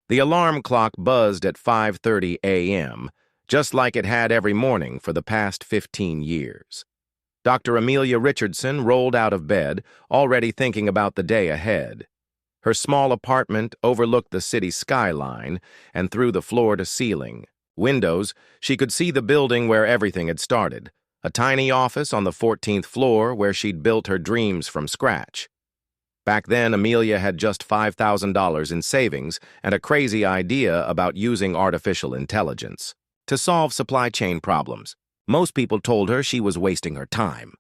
The alarm clock buzzed at 5:30 a.m., just like it had every morning for the past 15 years. Dr. Amelia Richardson rolled out of bed, already thinking about the day ahead. Her small apartment overlooked the city skyline, and through the floor-to-ceiling windows, she could see the building where everything had started, a tiny office on the 14th floor where she'd built her dreams from scratch. Back then, Amelia had just $5,000 in savings and a crazy idea about using artificial intelligence to solve supply chain problems. Most people told her she was wasting her time.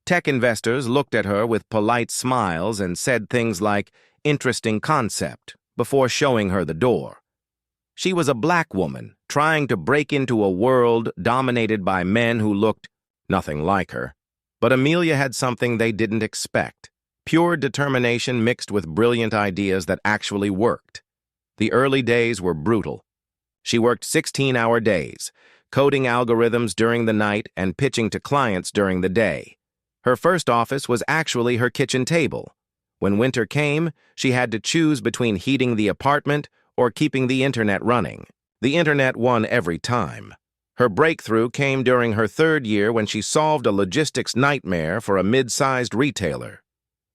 Tech investors looked at her with polite smiles and said things like, "Interesting concept," before showing her the door. She was a black woman trying to break into a world dominated by men who looked nothing like her. But Amelia had something they didn't expect: pure determination mixed with brilliant ideas that actually worked. The early days were brutal. She worked 16-hour days, coding algorithms during the night and pitching to clients during the day. Her first office was actually her kitchen table. When winter came, she had to choose between heating the apartment or keeping the internet running. The internet won every time. Her breakthrough came during her third year when she solved a logistics nightmare for a mid-sized retailer.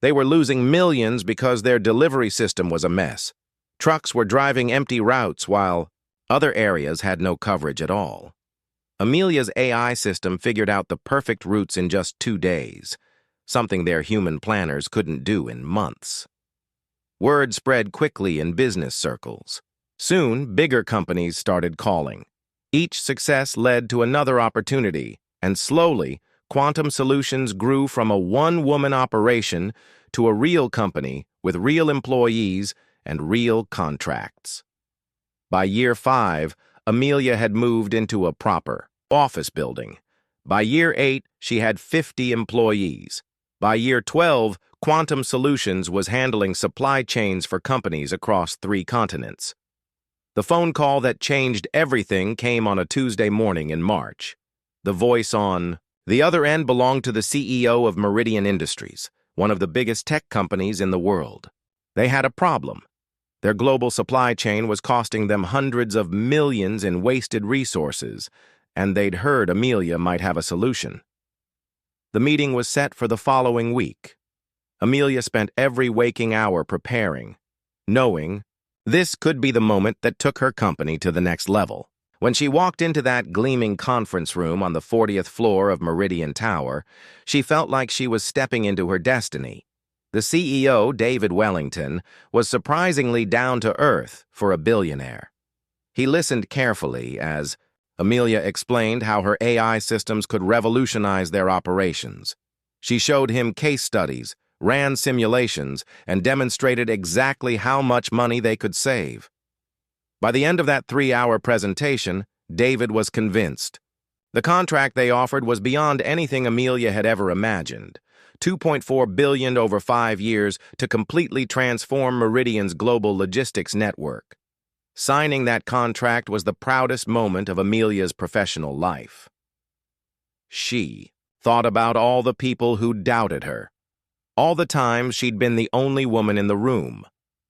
They were losing millions because their delivery system was a mess. Trucks were driving empty routes while other areas had no coverage at all. Amelia's AI system figured out the perfect routes in just 2 days, something their human planners couldn't do in months. Word spread quickly in business circles. Soon, bigger companies started calling. Each success led to another opportunity, and slowly, Quantum Solutions grew from a one-woman operation to a real company with real employees and real contracts. By year 5, Amelia had moved into a proper office building. By year 8, she had 50 employees. By year 12, Quantum Solutions was handling supply chains for companies across 3 continents. The phone call that changed everything came on a Tuesday morning in March. The voice on the other end belonged to the CEO of Meridian Industries, one of the biggest tech companies in the world. They had a problem. Their global supply chain was costing them hundreds of millions in wasted resources, and they'd heard Amelia might have a solution. The meeting was set for the following week. Amelia spent every waking hour preparing, knowing this could be the moment that took her company to the next level. When she walked into that gleaming conference room on the 40th floor of Meridian Tower, she felt like she was stepping into her destiny. The CEO, David Wellington, was surprisingly down to earth for a billionaire. He listened carefully as Amelia explained how her AI systems could revolutionize their operations. She showed him case studies, ran simulations, and demonstrated exactly how much money they could save. By the end of that 3-hour presentation, David was convinced. The contract they offered was beyond anything Amelia had ever imagined. $2.4 billion over 5 years to completely transform Meridian's global logistics network. Signing that contract was the proudest moment of Amelia's professional life. She thought about all the people who doubted her. All the times she'd been the only woman in the room,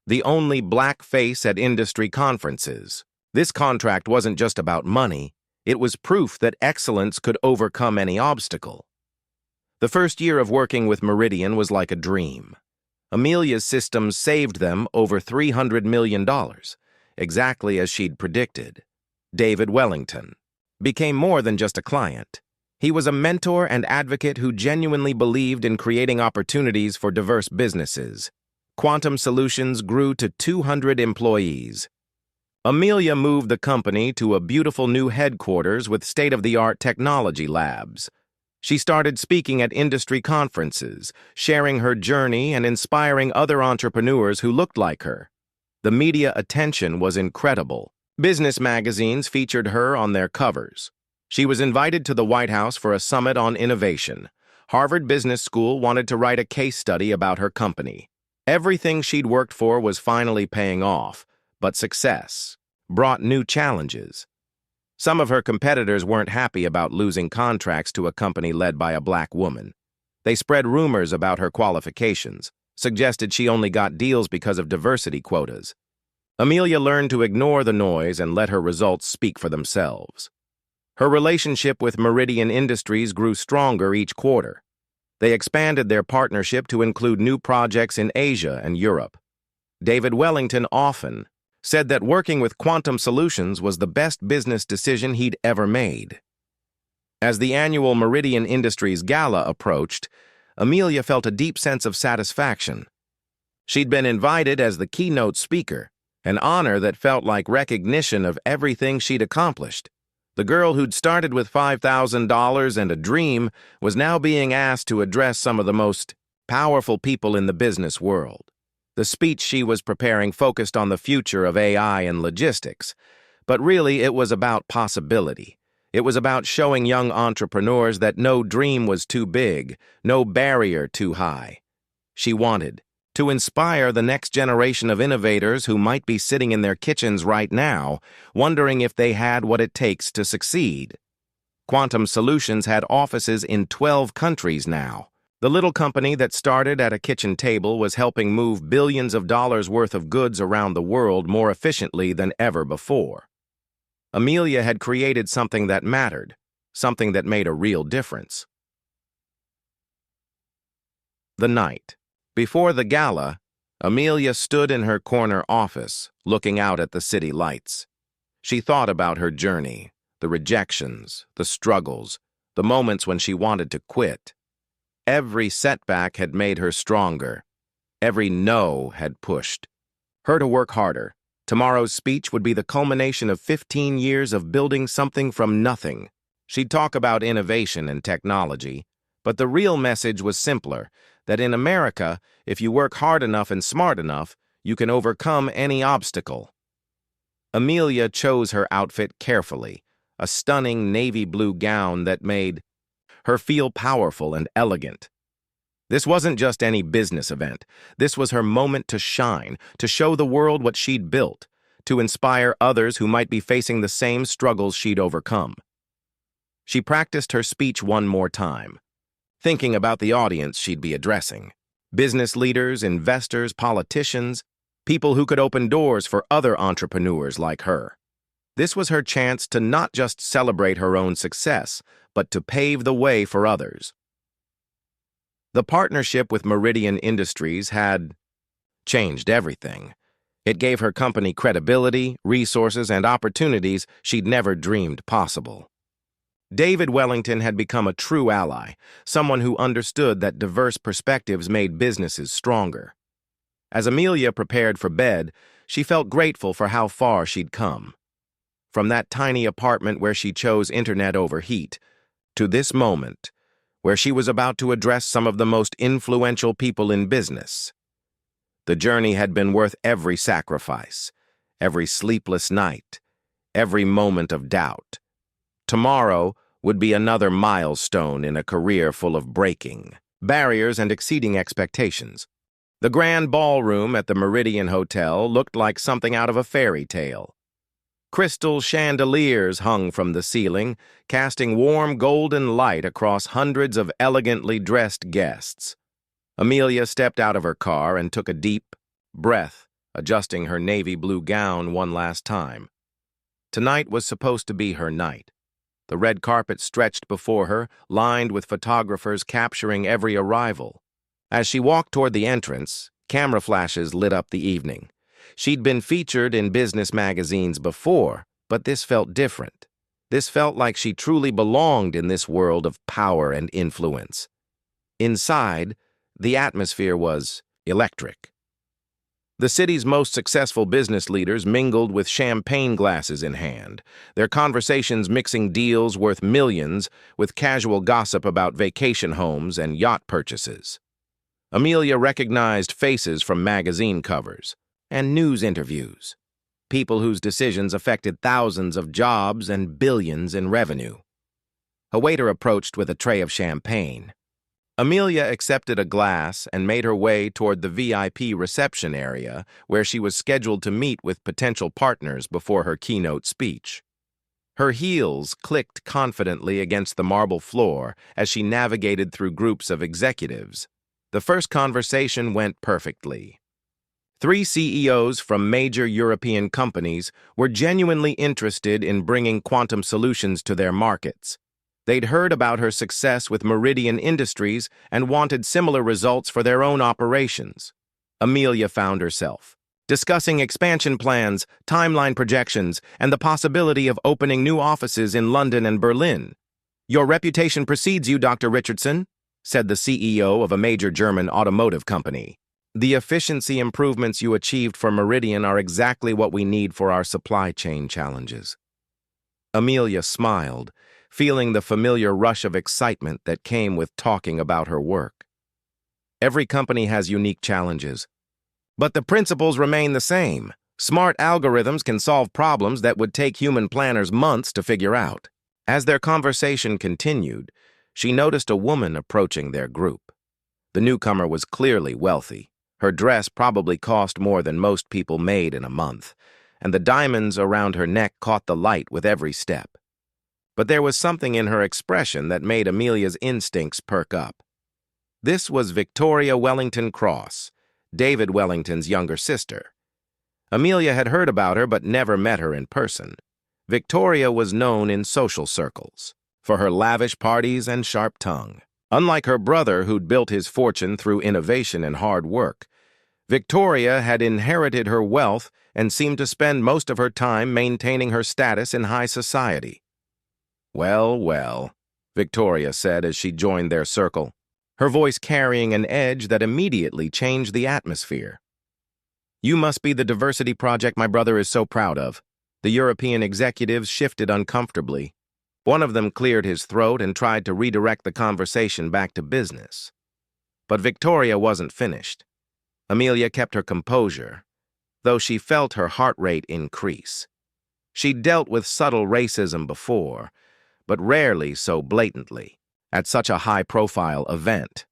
the only black face at industry conferences. This contract wasn't just about money, it was proof that excellence could overcome any obstacle. The first year of working with Meridian was like a dream. Amelia's systems saved them over $300 million, exactly as she'd predicted. David Wellington became more than just a client. He was a mentor and advocate who genuinely believed in creating opportunities for diverse businesses. Quantum Solutions grew to 200 employees. Amelia moved the company to a beautiful new headquarters with state-of-the-art technology labs. She started speaking at industry conferences, sharing her journey and inspiring other entrepreneurs who looked like her. The media attention was incredible. Business magazines featured her on their covers. She was invited to the White House for a summit on innovation. Harvard Business School wanted to write a case study about her company. Everything she'd worked for was finally paying off, but success brought new challenges. Some of her competitors weren't happy about losing contracts to a company led by a black woman. They spread rumors about her qualifications, suggested she only got deals because of diversity quotas. Amelia learned to ignore the noise and let her results speak for themselves. Her relationship with Meridian Industries grew stronger each quarter. They expanded their partnership to include new projects in Asia and Europe. David Wellington often said that working with Quantum Solutions was the best business decision he'd ever made. As the annual Meridian Industries Gala approached, Amelia felt a deep sense of satisfaction. She'd been invited as the keynote speaker, an honor that felt like recognition of everything she'd accomplished. The girl who'd started with $5,000 and a dream was now being asked to address some of the most powerful people in the business world. The speech she was preparing focused on the future of AI and logistics, but really it was about possibility. It was about showing young entrepreneurs that no dream was too big, no barrier too high. She wanted to inspire the next generation of innovators who might be sitting in their kitchens right now, wondering if they had what it takes to succeed. Quantum Solutions had offices in 12 countries now. The little company that started at a kitchen table was helping move billions of dollars worth of goods around the world more efficiently than ever before. Amelia had created something that mattered, something that made a real difference. The night before the gala, Amelia stood in her corner office, looking out at the city lights. She thought about her journey, the rejections, the struggles, the moments when she wanted to quit. Every setback had made her stronger. Every no had pushed her to work harder. Tomorrow's speech would be the culmination of 15 years of building something from nothing. She'd talk about innovation and technology, but the real message was simpler, that in America, if you work hard enough and smart enough, you can overcome any obstacle. Amelia chose her outfit carefully, a stunning navy blue gown that made her feel powerful and elegant. This wasn't just any business event. This was her moment to shine, to show the world what she'd built, to inspire others who might be facing the same struggles she'd overcome. She practiced her speech one more time, thinking about the audience she'd be addressing. Business leaders, investors, politicians, people who could open doors for other entrepreneurs like her. This was her chance to not just celebrate her own success, but to pave the way for others. The partnership with Meridian Industries had changed everything. It gave her company credibility, resources, and opportunities she'd never dreamed possible. David Wellington had become a true ally, someone who understood that diverse perspectives made businesses stronger. As Amelia prepared for bed, she felt grateful for how far she'd come. From that tiny apartment where she chose internet over heat, to this moment, where she was about to address some of the most influential people in business. The journey had been worth every sacrifice, every sleepless night, every moment of doubt. Tomorrow would be another milestone in a career full of breaking barriers and exceeding expectations. The grand ballroom at the Meridian Hotel looked like something out of a fairy tale. Crystal chandeliers hung from the ceiling, casting warm golden light across hundreds of elegantly dressed guests. Amelia stepped out of her car and took a deep breath, adjusting her navy blue gown one last time. Tonight was supposed to be her night. The red carpet stretched before her, lined with photographers capturing every arrival. As she walked toward the entrance, camera flashes lit up the evening. She'd been featured in business magazines before, but this felt different. This felt like she truly belonged in this world of power and influence. Inside, the atmosphere was electric. The city's most successful business leaders mingled with champagne glasses in hand, their conversations mixing deals worth millions with casual gossip about vacation homes and yacht purchases. Amelia recognized faces from magazine covers and news interviews, people whose decisions affected thousands of jobs and billions in revenue. A waiter approached with a tray of champagne. Amelia accepted a glass and made her way toward the VIP reception area where she was scheduled to meet with potential partners before her keynote speech. Her heels clicked confidently against the marble floor as she navigated through groups of executives. The first conversation went perfectly. 3 CEOs from major European companies were genuinely interested in bringing quantum solutions to their markets. They'd heard about her success with Meridian Industries and wanted similar results for their own operations. Amelia found herself discussing expansion plans, timeline projections, and the possibility of opening new offices in London and Berlin. "Your reputation precedes you, Dr. Richardson," said the CEO of a major German automotive company. "The efficiency improvements you achieved for Meridian are exactly what we need for our supply chain challenges." Amelia smiled, feeling the familiar rush of excitement that came with talking about her work. Every company has unique challenges, but the principles remain the same. Smart algorithms can solve problems that would take human planners months to figure out. As their conversation continued, she noticed a woman approaching their group. The newcomer was clearly wealthy. Her dress probably cost more than most people made in a month, and the diamonds around her neck caught the light with every step. But there was something in her expression that made Amelia's instincts perk up. This was Victoria Wellington Cross, David Wellington's younger sister. Amelia had heard about her but never met her in person. Victoria was known in social circles for her lavish parties and sharp tongue. Unlike her brother, who'd built his fortune through innovation and hard work, Victoria had inherited her wealth and seemed to spend most of her time maintaining her status in high society. "Well, well," Victoria said as she joined their circle, her voice carrying an edge that immediately changed the atmosphere. "You must be the diversity project my brother is so proud of." The European executives shifted uncomfortably. One of them cleared his throat and tried to redirect the conversation back to business. But Victoria wasn't finished. Amelia kept her composure, though she felt her heart rate increase. She'd dealt with subtle racism before, but rarely so blatantly, at such a high-profile event.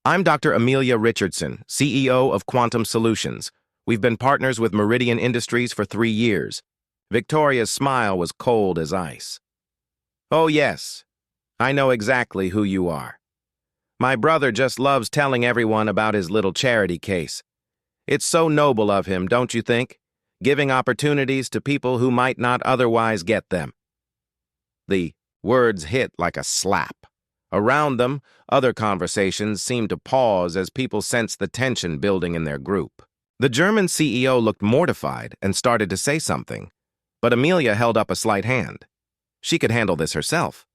"I'm Dr. Amelia Richardson, CEO of Quantum Solutions. We've been partners with Meridian Industries for 3 years. Victoria's smile was cold as ice. "Oh, yes. I know exactly who you are. My brother just loves telling everyone about his little charity case. It's so noble of him, don't you think? Giving opportunities to people who might not otherwise get them." The words hit like a slap. Around them, other conversations seemed to pause as people sensed the tension building in their group. The German CEO looked mortified and started to say something, but Amelia held up a slight hand. She could handle this herself.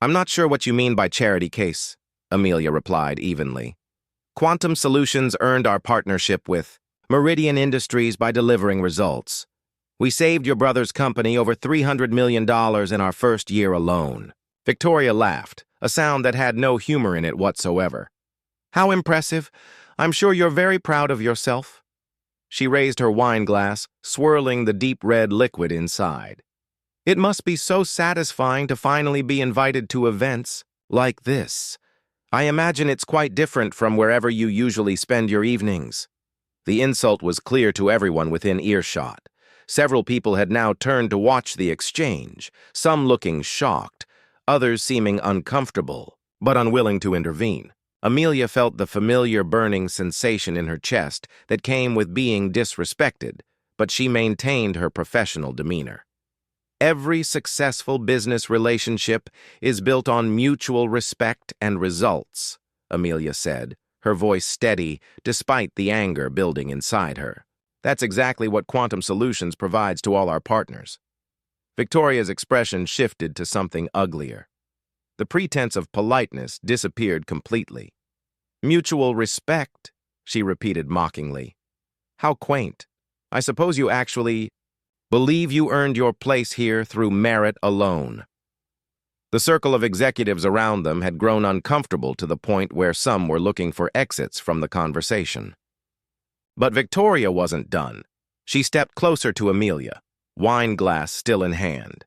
"I'm not sure what you mean by charity case," Amelia replied evenly. "Quantum Solutions earned our partnership with Meridian Industries by delivering results. We saved your brother's company over $300 million in our first year alone." Victoria laughed, a sound that had no humor in it whatsoever. "How impressive. I'm sure you're very proud of yourself." She raised her wine glass, swirling the deep red liquid inside. "It must be so satisfying to finally be invited to events like this. I imagine it's quite different from wherever you usually spend your evenings." The insult was clear to everyone within earshot. Several people had now turned to watch the exchange, some looking shocked, others seeming uncomfortable, but unwilling to intervene. Amelia felt the familiar burning sensation in her chest that came with being disrespected, but she maintained her professional demeanor. "Every successful business relationship is built on mutual respect and results," Amelia said, her voice steady despite the anger building inside her. "That's exactly what Quantum Solutions provides to all our partners." Victoria's expression shifted to something uglier. The pretense of politeness disappeared completely. "Mutual respect," she repeated mockingly. "How quaint. I suppose you actually believe you earned your place here through merit alone." The circle of executives around them had grown uncomfortable to the point where some were looking for exits from the conversation. But Victoria wasn't done. She stepped closer to Amelia, wine glass still in hand.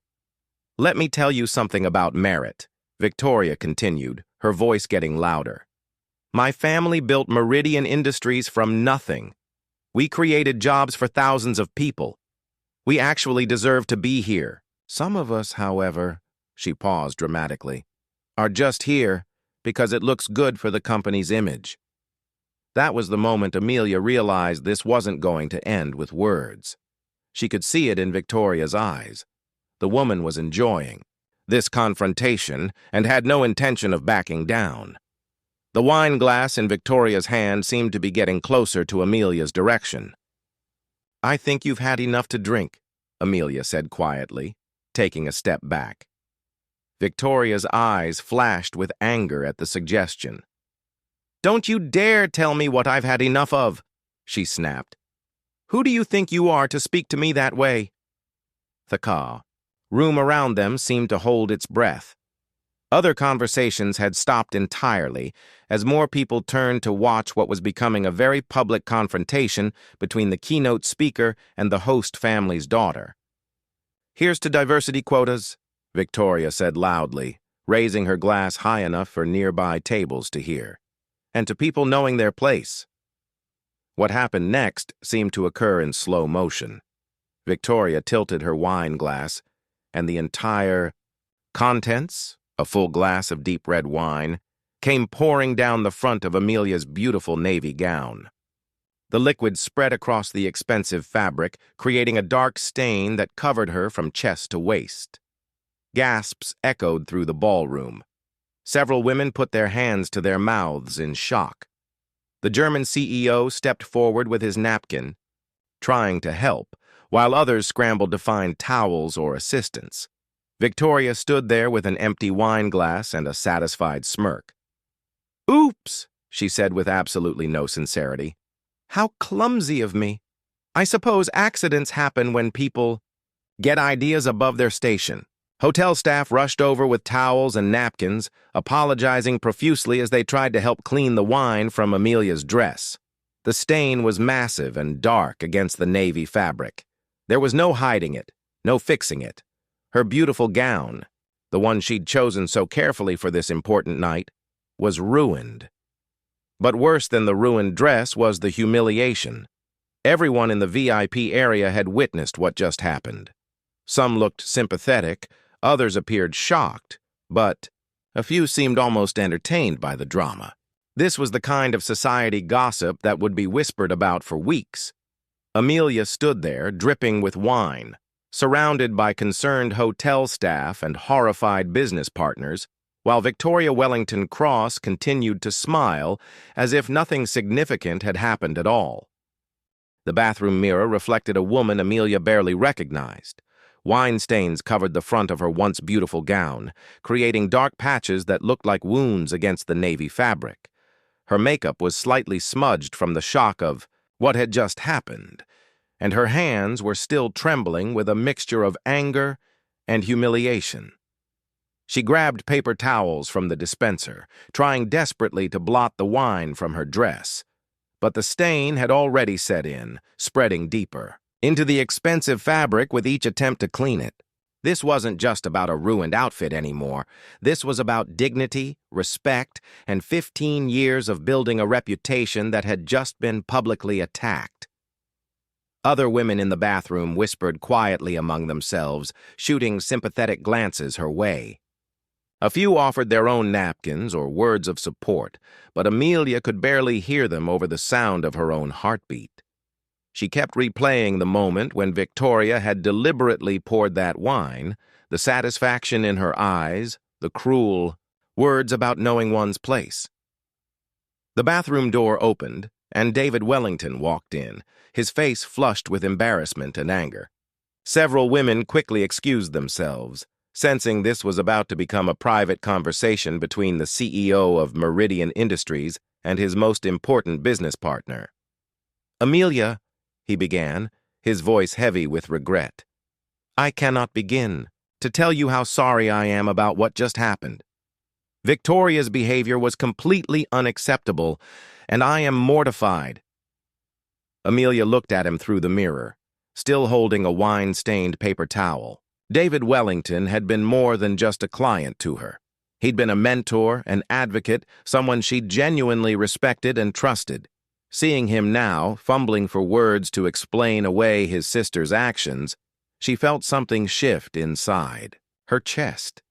"Let me tell you something about merit," Victoria continued, her voice getting louder. "My family built Meridian Industries from nothing. We created jobs for thousands of people. We actually deserve to be here. Some of us, however," she paused dramatically, "are just here because it looks good for the company's image." That was the moment Amelia realized this wasn't going to end with words. She could see it in Victoria's eyes. The woman was enjoying this confrontation and had no intention of backing down. The wine glass in Victoria's hand seemed to be getting closer to Amelia's direction. "I think you've had enough to drink," Amelia said quietly, taking a step back. Victoria's eyes flashed with anger at the suggestion. "Don't you dare tell me what I've had enough of," she snapped. "Who do you think you are to speak to me that way?" The room around them seemed to hold its breath. Other conversations had stopped entirely as more people turned to watch what was becoming a very public confrontation between the keynote speaker and the host family's daughter. "Here's to diversity quotas," Victoria said loudly, raising her glass high enough for nearby tables to hear, "and to people knowing their place." What happened next seemed to occur in slow motion. Victoria tilted her wine glass, and the entire contents, a full glass of deep red wine, came pouring down the front of Amelia's beautiful navy gown. The liquid spread across the expensive fabric, creating a dark stain that covered her from chest to waist. Gasps echoed through the ballroom. Several women put their hands to their mouths in shock. The German CEO stepped forward with his napkin, trying to help, while others scrambled to find towels or assistance. Victoria stood there with an empty wine glass and a satisfied smirk. "Oops," she said with absolutely no sincerity. "How clumsy of me. I suppose accidents happen when people get ideas above their station." Hotel staff rushed over with towels and napkins, apologizing profusely as they tried to help clean the wine from Amelia's dress. The stain was massive and dark against the navy fabric. There was no hiding it, no fixing it. Her beautiful gown, the one she'd chosen so carefully for this important night, was ruined. But worse than the ruined dress was the humiliation. Everyone in the VIP area had witnessed what just happened. Some looked sympathetic, others appeared shocked, but a few seemed almost entertained by the drama. This was the kind of society gossip that would be whispered about for weeks. Amelia stood there, dripping with wine, surrounded by concerned hotel staff and horrified business partners, while Victoria Wellington Cross continued to smile as if nothing significant had happened at all. The bathroom mirror reflected a woman Amelia barely recognized. Wine stains covered the front of her once beautiful gown, creating dark patches that looked like wounds against the navy fabric. Her makeup was slightly smudged from the shock of what had just happened, and her hands were still trembling with a mixture of anger and humiliation. She grabbed paper towels from the dispenser, trying desperately to blot the wine from her dress. But the stain had already set in, spreading deeper into the expensive fabric with each attempt to clean it. This wasn't just about a ruined outfit anymore. This was about dignity, respect, and 15 years of building a reputation that had just been publicly attacked. Other women in the bathroom whispered quietly among themselves, shooting sympathetic glances her way. A few offered their own napkins or words of support, but Amelia could barely hear them over the sound of her own heartbeat. She kept replaying the moment when Victoria had deliberately poured that wine, the satisfaction in her eyes, the cruel words about knowing one's place. The bathroom door opened, and David Wellington walked in, his face flushed with embarrassment and anger. Several women quickly excused themselves, sensing this was about to become a private conversation between the CEO of Meridian Industries and his most important business partner. "Amelia," he began, his voice heavy with regret. "I cannot begin to tell you how sorry I am about what just happened. Victoria's behavior was completely unacceptable, and I am mortified." Amelia looked at him through the mirror, still holding a wine-stained paper towel. David Wellington had been more than just a client to her. He'd been a mentor, an advocate, someone she genuinely respected and trusted. Seeing him now, fumbling for words to explain away his sister's actions, she felt something shift inside her chest.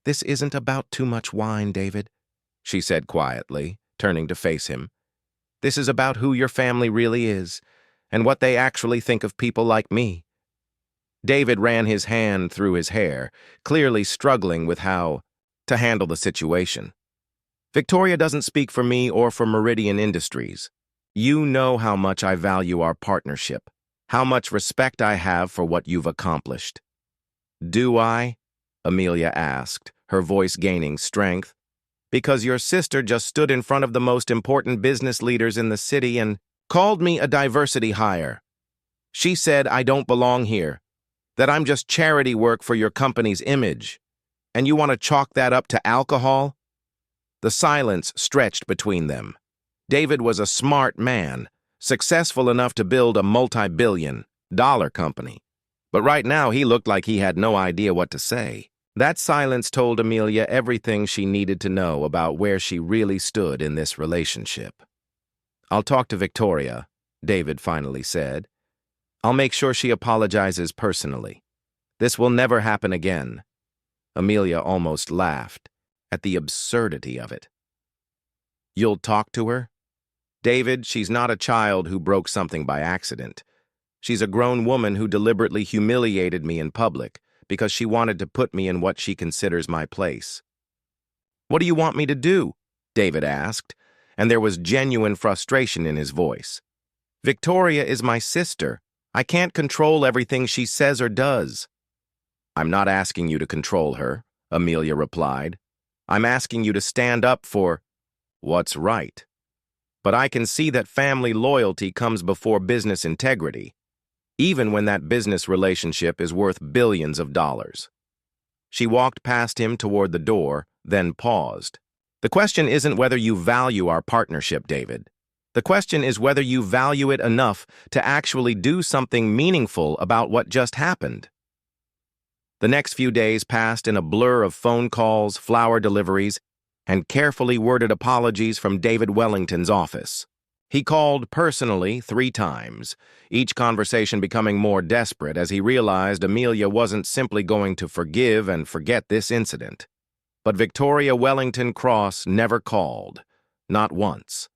"This isn't about too much wine, David," she said quietly, turning to face him. This is about who your family really is and what they actually think of people like me." David ran his hand through his hair, clearly struggling with how to handle the situation. "Victoria doesn't speak for me or for Meridian Industries. You know how much I value our partnership, how much respect I have for what you've accomplished." "Do I?" Amelia asked, her voice gaining strength. "Because your sister just stood in front of the most important business leaders in the city and called me a diversity hire. She said I don't belong here, that I'm just charity work for your company's image. And you want to chalk that up to alcohol?" The silence stretched between them. David was a smart man, successful enough to build a multi-billion-dollar company. But right now he looked like he had no idea what to say. That silence told Amelia everything she needed to know about where she really stood in this relationship. "I'll talk to Victoria," David finally said. "I'll make sure she apologizes personally. This will never happen again." Amelia almost laughed at the absurdity of it. "You'll talk to her?" "David, she's not a child who broke something by accident. She's a grown woman who deliberately humiliated me in public because she wanted to put me in what she considers my place." "What do you want me to do?" David asked, and there was genuine frustration in his voice. "Victoria is my sister. I can't control everything she says or does." "I'm not asking you to control her," Amelia replied. "I'm asking you to stand up for what's right. But I can see that family loyalty comes before business integrity, even when that business relationship is worth billions of dollars." She walked past him toward the door, then paused. "The question isn't whether you value our partnership, David. The question is whether you value it enough to actually do something meaningful about what just happened." The next few days passed in a blur of phone calls, flower deliveries, and carefully worded apologies from David Wellington's office. He called personally 3 times, each conversation becoming more desperate as he realized Amelia wasn't simply going to forgive and forget this incident. But Victoria Wellington Cross never called, not once.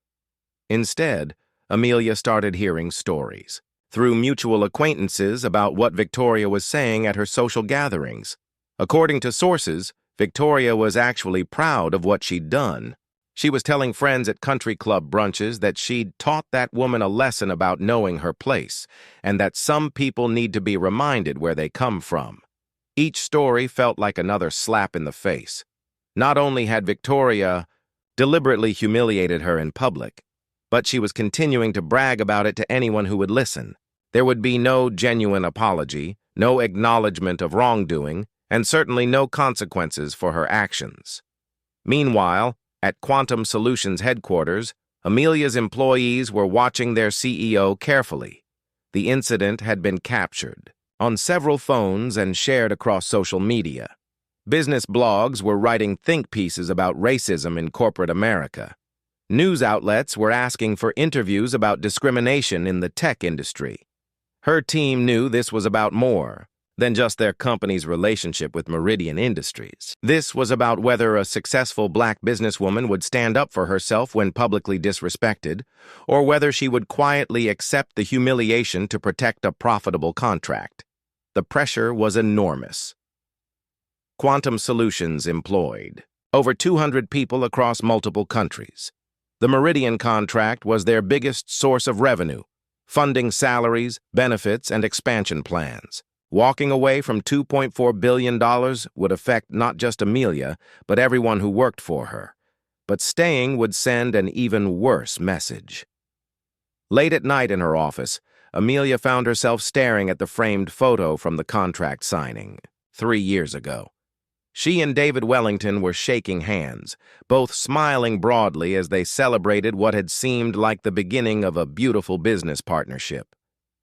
Instead, Amelia started hearing stories, through mutual acquaintances, about what Victoria was saying at her social gatherings. According to sources, Victoria was actually proud of what she'd done. She was telling friends at country club brunches that she'd taught that woman a lesson about knowing her place, and that some people need to be reminded where they come from. Each story felt like another slap in the face. Not only had Victoria deliberately humiliated her in public, but she was continuing to brag about it to anyone who would listen. There would be no genuine apology, no acknowledgement of wrongdoing, and certainly no consequences for her actions. Meanwhile, at Quantum Solutions headquarters, Amelia's employees were watching their CEO carefully. The incident had been captured on several phones and shared across social media. Business blogs were writing think pieces about racism in corporate America. News outlets were asking for interviews about discrimination in the tech industry. Her team knew this was about more than just their company's relationship with Meridian Industries. This was about whether a successful black businesswoman would stand up for herself when publicly disrespected, or whether she would quietly accept the humiliation to protect a profitable contract. The pressure was enormous. Quantum Solutions employed over 200 people across multiple countries. The Meridian contract was their biggest source of revenue, funding salaries, benefits, and expansion plans. Walking away from $2.4 billion would affect not just Amelia, but everyone who worked for her. But staying would send an even worse message. Late at night in her office, Amelia found herself staring at the framed photo from the contract signing 3 years ago. She and David Wellington were shaking hands, both smiling broadly as they celebrated what had seemed like the beginning of a beautiful business partnership.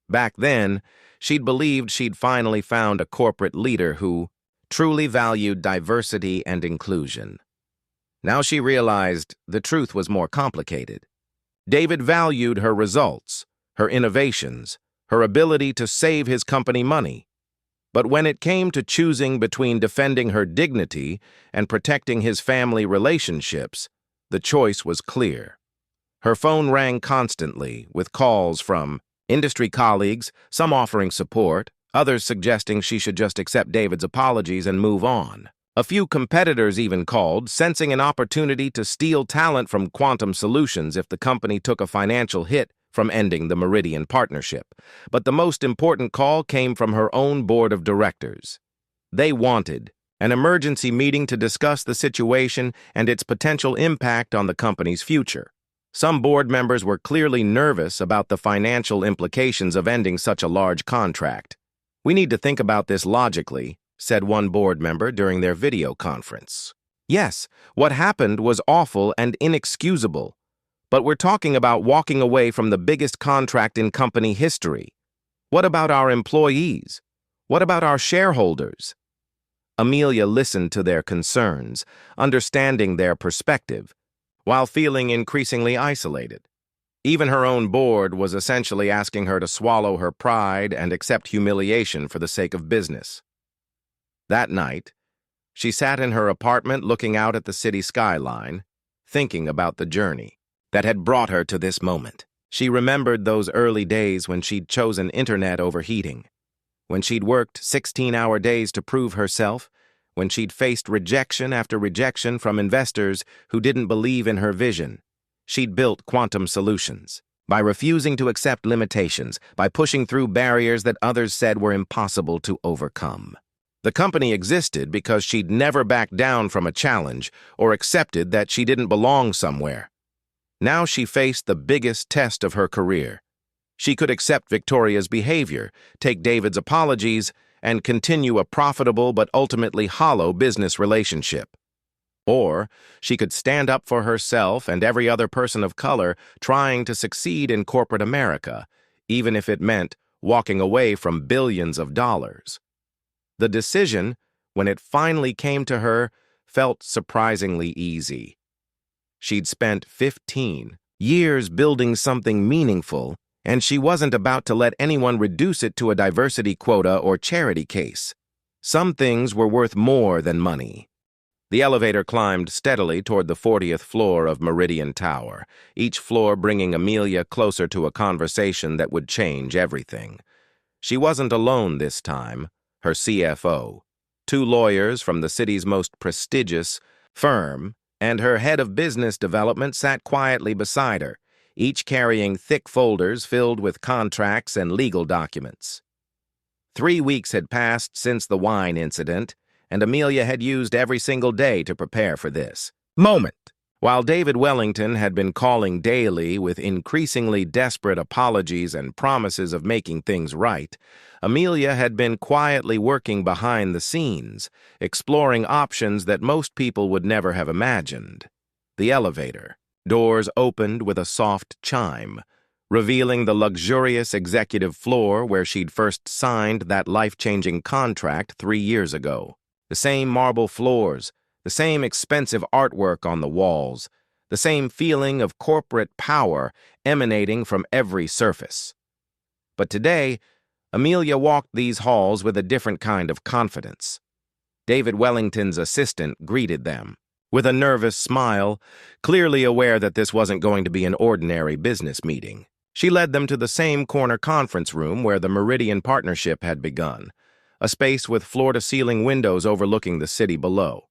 Back then, she'd believed she'd finally found a corporate leader who truly valued diversity and inclusion. Now she realized the truth was more complicated. David valued her results, her innovations, her ability to save his company money. But when it came to choosing between defending her dignity and protecting his family relationships, the choice was clear. Her phone rang constantly, with calls from industry colleagues, some offering support, others suggesting she should just accept David's apologies and move on. A few competitors even called, sensing an opportunity to steal talent from Quantum Solutions if the company took a financial hit from ending the Meridian partnership. But the most important call came from her own board of directors. They wanted an emergency meeting to discuss the situation and its potential impact on the company's future. Some board members were clearly nervous about the financial implications of ending such a large contract. "We need to think about this logically," said one board member during their video conference. "Yes, what happened was awful and inexcusable, but we're talking about walking away from the biggest contract in company history. What about our employees? What about our shareholders?" Amelia listened to their concerns, understanding their perspective, while feeling increasingly isolated. Even her own board was essentially asking her to swallow her pride and accept humiliation for the sake of business. That night, she sat in her apartment looking out at the city skyline, thinking about the journey that had brought her to this moment. She remembered those early days when she'd chosen internet over heating, when she'd worked 16-hour days to prove herself, when she'd faced rejection after rejection from investors who didn't believe in her vision. She'd built Quantum Solutions by refusing to accept limitations, by pushing through barriers that others said were impossible to overcome. The company existed because she'd never backed down from a challenge or accepted that she didn't belong somewhere. Now she faced the biggest test of her career. She could accept Victoria's behavior, take David's apologies, and continue a profitable but ultimately hollow business relationship. Or she could stand up for herself and every other person of color trying to succeed in corporate America, even if it meant walking away from billions of dollars. The decision, when it finally came to her, felt surprisingly easy. She'd spent 15 years building something meaningful, and she wasn't about to let anyone reduce it to a diversity quota or charity case. Some things were worth more than money. The elevator climbed steadily toward the 40th floor of Meridian Tower, each floor bringing Amelia closer to a conversation that would change everything. She wasn't alone this time. Her CFO, 2 lawyers from the city's most prestigious firm, and her head of business development sat quietly beside her, each carrying thick folders filled with contracts and legal documents. 3 weeks had passed since the wine incident, and Amelia had used every single day to prepare for this moment. While David Wellington had been calling daily with increasingly desperate apologies and promises of making things right, Amelia had been quietly working behind the scenes, exploring options that most people would never have imagined. The elevator. Doors opened with a soft chime, revealing the luxurious executive floor where she'd first signed that life-changing contract 3 years ago. The same marble floors, the same expensive artwork on the walls, the same feeling of corporate power emanating from every surface. But today, Amelia walked these halls with a different kind of confidence. David Wellington's assistant greeted them with a nervous smile, clearly aware that this wasn't going to be an ordinary business meeting. She led them to the same corner conference room where the Meridian partnership had begun, a space with floor-to-ceiling windows overlooking the city below.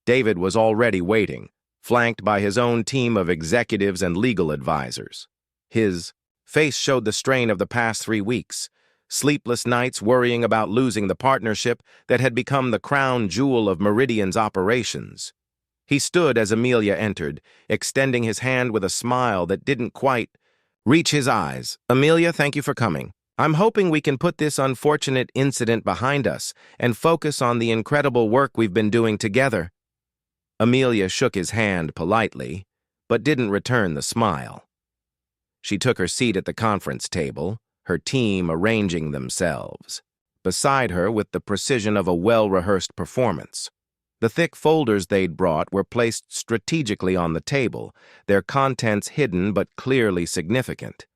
David was already waiting, flanked by his own team of executives and legal advisors. His face showed the strain of the past 3 weeks, sleepless nights worrying about losing the partnership that had become the crown jewel of Meridian's operations. He stood as Amelia entered, extending his hand with a smile that didn't quite reach his eyes. "Amelia, thank you for coming. I'm hoping we can put this unfortunate incident behind us and focus on the incredible work we've been doing together." Amelia shook his hand politely, but didn't return the smile. She took her seat at the conference table, her team arranging themselves beside her with the precision of a well-rehearsed performance. The thick folders they'd brought were placed strategically on the table, their contents hidden but clearly significant.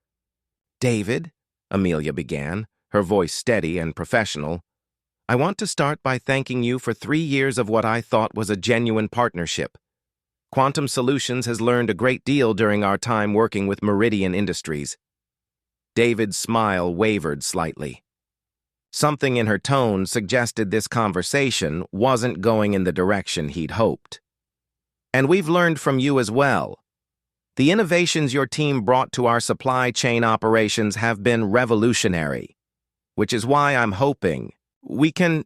"David," Amelia began, her voice steady and professional, "I want to start by thanking you for 3 years of what I thought was a genuine partnership. Quantum Solutions has learned a great deal during our time working with Meridian Industries. David's smile wavered slightly. Something in her tone suggested this conversation wasn't going in the direction he'd hoped. And we've learned from you as well. The innovations your team brought to our supply chain operations have been revolutionary, which is why I'm hoping we can...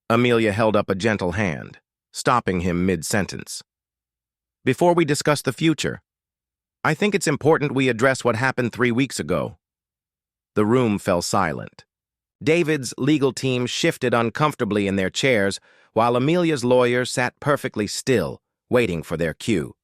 Amelia held up a gentle hand, stopping him mid-sentence. Before we discuss the future, I think it's important we address what happened 3 weeks ago. The room fell silent. David's legal team shifted uncomfortably in their chairs, while Amelia's lawyer sat perfectly still, waiting for their cue.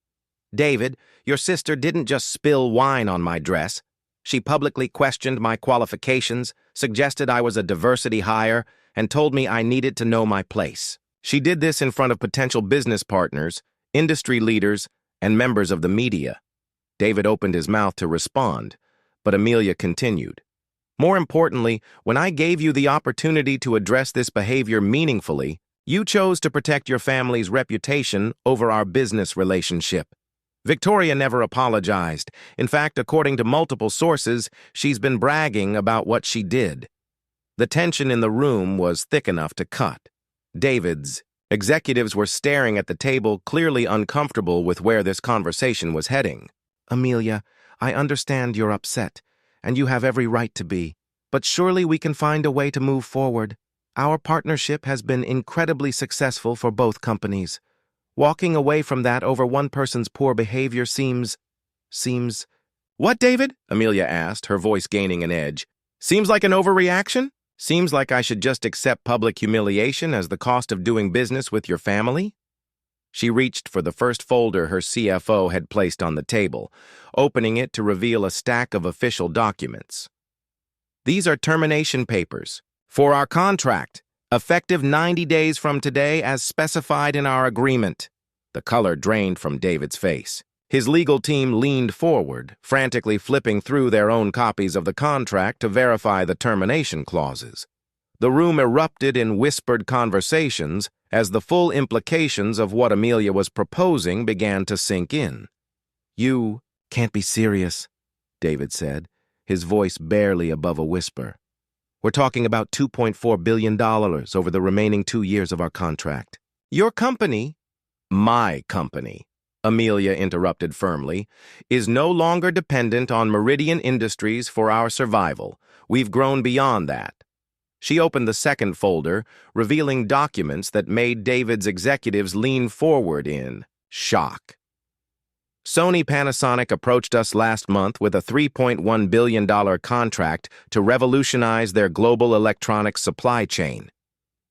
David, your sister didn't just spill wine on my dress. She publicly questioned my qualifications, suggested I was a diversity hire, and told me I needed to know my place. She did this in front of potential business partners, industry leaders, and members of the media. David opened his mouth to respond, but Amelia continued. More importantly, when I gave you the opportunity to address this behavior meaningfully, you chose to protect your family's reputation over our business relationship. Victoria never apologized. In fact, according to multiple sources, she's been bragging about what she did. The tension in the room was thick enough to cut. David's executives were staring at the table, clearly uncomfortable with where this conversation was heading. Amelia, I understand you're upset, and you have every right to be, but surely we can find a way to move forward. Our partnership has been incredibly successful for both companies. Walking away from that over one person's poor behavior seems... What, David? Amelia asked, her voice gaining an edge. Seems like an overreaction? Seems like I should just accept public humiliation as the cost of doing business with your family? She reached for the first folder her CFO had placed on the table, opening it to reveal a stack of official documents. These are termination papers for our contract, effective 90 days from today as specified in our agreement. The color drained from David's face. His legal team leaned forward, frantically flipping through their own copies of the contract to verify the termination clauses. The room erupted in whispered conversations as the full implications of what Amelia was proposing began to sink in. You can't be serious, David said, his voice barely above a whisper. We're talking about $2.4 billion over the remaining 2 years of our contract. Your company, my company, Amelia interrupted firmly, is no longer dependent on Meridian Industries for our survival. We've grown beyond that. She opened the second folder, revealing documents that made David's executives lean forward in shock. Sony Panasonic approached us last month with a $3.1 billion contract to revolutionize their global electronics supply chain.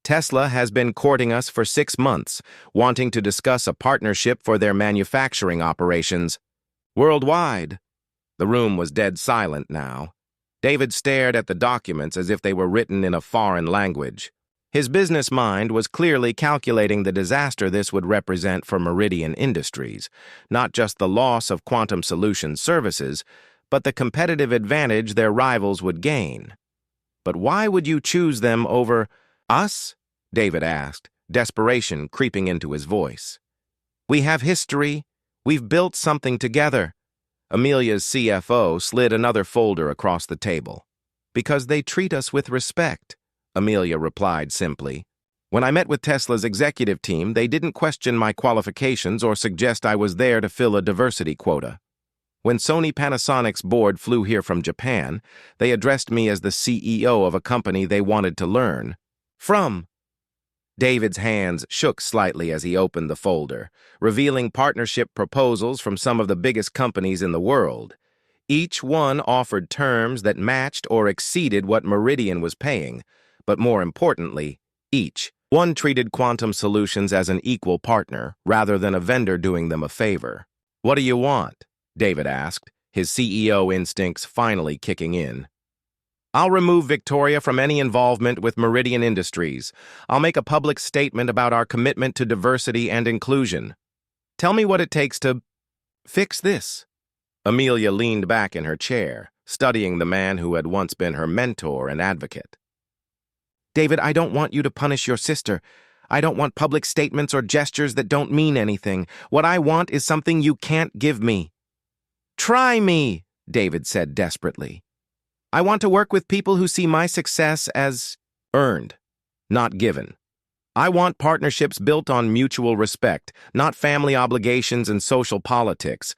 Tesla has been courting us for 6 months, wanting to discuss a partnership for their manufacturing operations worldwide. The room was dead silent now. David stared at the documents as if they were written in a foreign language. His business mind was clearly calculating the disaster this would represent for Meridian Industries, not just the loss of Quantum Solutions services, but the competitive advantage their rivals would gain. But why would you choose them over us? David asked, desperation creeping into his voice. We have history. We've built something together. Amelia's CFO slid another folder across the table. Because they treat us with respect, Amelia replied simply. When I met with Tesla's executive team, they didn't question my qualifications or suggest I was there to fill a diversity quota. When Sony Panasonic's board flew here from Japan, they addressed me as the CEO of a company they wanted to learn from. David's hands shook slightly as he opened the folder, revealing partnership proposals from some of the biggest companies in the world. Each one offered terms that matched or exceeded what Meridian was paying, but more importantly, each one treated Quantum Solutions as an equal partner rather than a vendor doing them a favor. What do you want? David asked, his CEO instincts finally kicking in. I'll remove Victoria from any involvement with Meridian Industries. I'll make a public statement about our commitment to diversity and inclusion. Tell me what it takes to fix this. Amelia leaned back in her chair, studying the man who had once been her mentor and advocate. David, I don't want you to punish your sister. I don't want public statements or gestures that don't mean anything. What I want is something you can't give me. Try me, David said desperately. I want to work with people who see my success as earned, not given. I want partnerships built on mutual respect, not family obligations and social politics.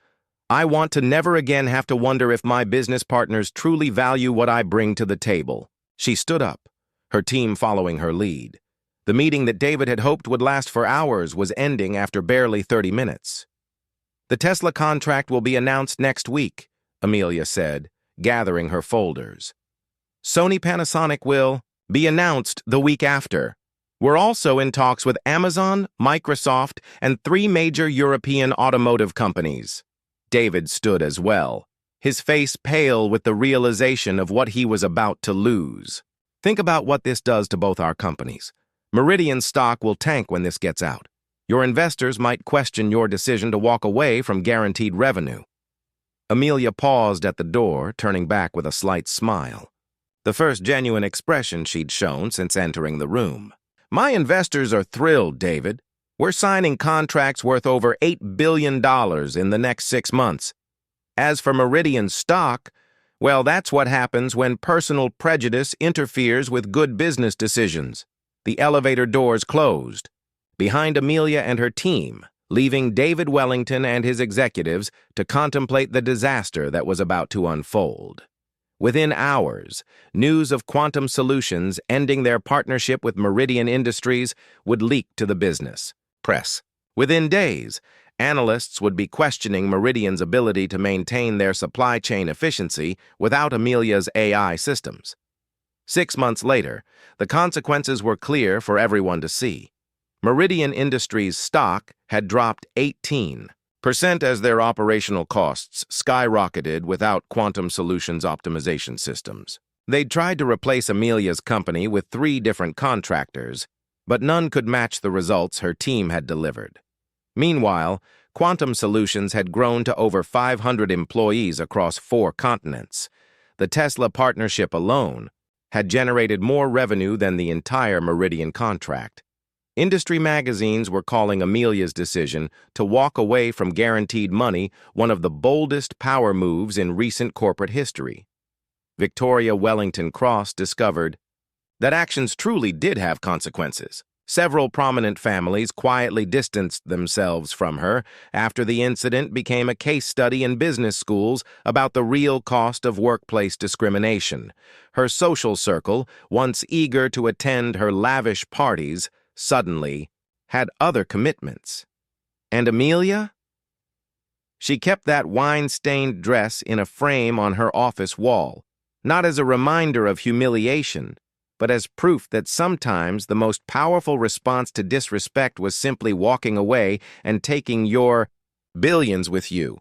I want to never again have to wonder if my business partners truly value what I bring to the table. She stood up, her team following her lead. The meeting that David had hoped would last for hours was ending after barely 30 minutes. The Tesla contract will be announced next week, Amelia said, gathering her folders. Sony Panasonic will be announced the week after. We're also in talks with Amazon, Microsoft, and 3 major European automotive companies. David stood as well, his face pale with the realization of what he was about to lose. Think about what this does to both our companies. Meridian's stock will tank when this gets out. Your investors might question your decision to walk away from guaranteed revenue. Amelia paused at the door, turning back with a slight smile, the first genuine expression she'd shown since entering the room. My investors are thrilled, David. We're signing contracts worth over $8 billion in the next 6 months. As for Meridian's stock, well, that's what happens when personal prejudice interferes with good business decisions. The elevator doors closed, behind Amelia and her team, leaving David Wellington and his executives to contemplate the disaster that was about to unfold. Within hours, news of Quantum Solutions ending their partnership with Meridian Industries would leak to the business press. Within days, analysts would be questioning Meridian's ability to maintain their supply chain efficiency without Amelia's AI systems. 6 months later, the consequences were clear for everyone to see. Meridian Industries' stock had dropped 18% as their operational costs skyrocketed without Quantum Solutions optimization systems. They'd tried to replace Amelia's company with 3 different contractors, but none could match the results her team had delivered. Meanwhile, Quantum Solutions had grown to over 500 employees across 4 continents. The Tesla partnership alone had generated more revenue than the entire Meridian contract. Industry magazines were calling Amelia's decision to walk away from guaranteed money one of the boldest power moves in recent corporate history. Victoria Wellington Cross discovered that actions truly did have consequences. Several prominent families quietly distanced themselves from her after the incident became a case study in business schools about the real cost of workplace discrimination. Her social circle, once eager to attend her lavish parties, suddenly had other commitments. And Amelia? She kept that wine-stained dress in a frame on her office wall, not as a reminder of humiliation, but as proof that sometimes the most powerful response to disrespect was simply walking away and taking your billions with you.